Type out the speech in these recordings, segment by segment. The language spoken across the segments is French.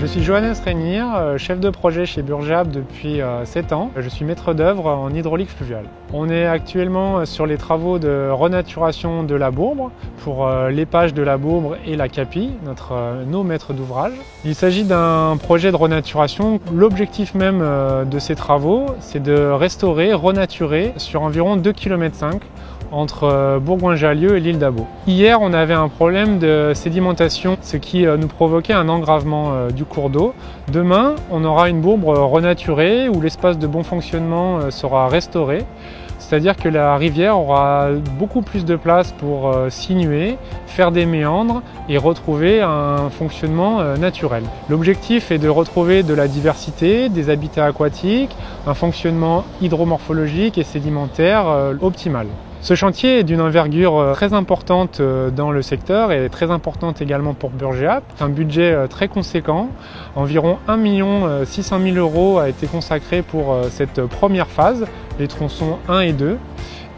suis Johannes Reynir, chef de projet chez Burgeab depuis 7 ans. Je suis maître d'œuvre en hydraulique fluviale. On est actuellement sur les travaux de renaturation de la Bourbre pour l'épage de la Bourbre et la Capille, nos maîtres d'ouvrage. Il s'agit d'un projet de renaturation. L'objectif même de ces travaux, c'est de restaurer, renaturer sur environ 2,5 km entre Bourgoin-Jallieu et l'île d'Abo. Hier, on avait un problème de sédimentation, ce qui nous provoquait un engravement du cours d'eau. Demain, on aura une Bourbre renaturée où l'espace de bon fonctionnement sera restauré. C'est-à-dire que la rivière aura beaucoup plus de place pour sinuer, faire des méandres et retrouver un fonctionnement naturel. L'objectif est de retrouver de la diversité, des habitats aquatiques, un fonctionnement hydromorphologique et sédimentaire optimal. Ce chantier est d'une envergure très importante dans le secteur et très importante également pour Burgeab. C'est un budget très conséquent. Environ 1 600 000 € a été consacré pour cette première phase, les tronçons 1 et 2.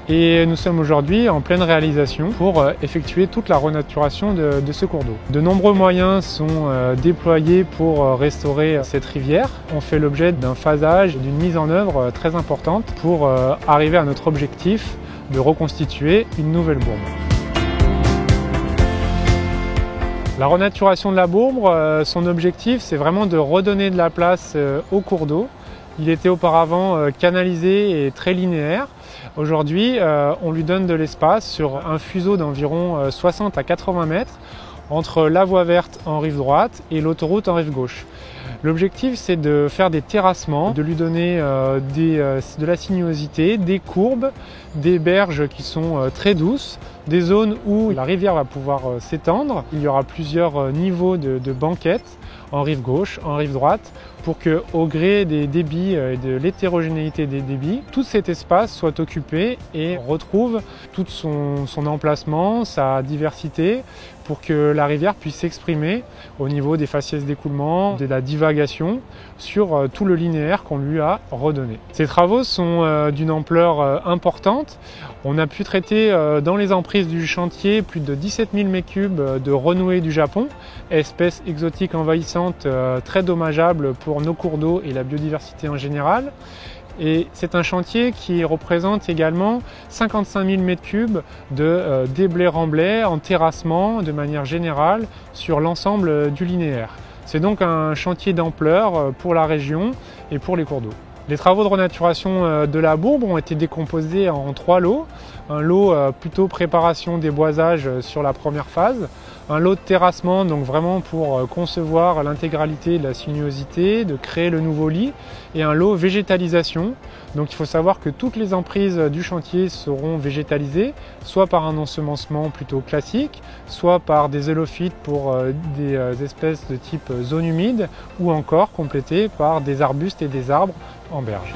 Et nous sommes aujourd'hui en pleine réalisation pour effectuer toute la renaturation de ce cours d'eau. De nombreux moyens sont déployés pour restaurer cette rivière. On fait l'objet d'un phasage et d'une mise en œuvre très importante pour arriver à notre objectif de reconstituer une nouvelle Bourbre. La renaturation de la Bourbre, son objectif, c'est vraiment de redonner de la place au cours d'eau. Il était auparavant canalisé et très linéaire. Aujourd'hui, on lui donne de l'espace sur un fuseau d'environ 60 à 80 mètres entre la voie verte en rive droite et l'autoroute en rive gauche. L'objectif, c'est de faire des terrassements, de lui donner de la sinuosité, des courbes, des berges qui sont très douces, des zones où la rivière va pouvoir s'étendre. Il y aura plusieurs niveaux de banquettes en rive gauche, en rive droite, pour que, au gré des débits et de l'hétérogénéité des débits, tout cet espace soit occupé et retrouve tout son emplacement, sa diversité, pour que la rivière puisse s'exprimer au niveau des faciès d'écoulement, de la divagation, sur tout le linéaire qu'on lui a redonné. Ces travaux sont d'une ampleur importante. On a pu traiter dans les emprises du chantier plus de 17 000 m3 de renouée du Japon, espèce exotique envahissante très dommageable pour nos cours d'eau et la biodiversité en général. Et c'est un chantier qui représente également 55 000 m3 de déblai-remblai en terrassement de manière générale sur l'ensemble du linéaire. C'est donc un chantier d'ampleur pour la région et pour les cours d'eau. Les travaux de renaturation de la Bourbre ont été décomposés en 3 lots. Un lot plutôt préparation des boisages sur la première phase, un lot de terrassement, donc vraiment pour concevoir l'intégralité de la sinuosité, de créer le nouveau lit, et un lot végétalisation. Donc il faut savoir que toutes les emprises du chantier seront végétalisées, soit par un ensemencement plutôt classique, soit par des élophytes pour des espèces de type zone humide, ou encore complétées par des arbustes et des arbres en berge.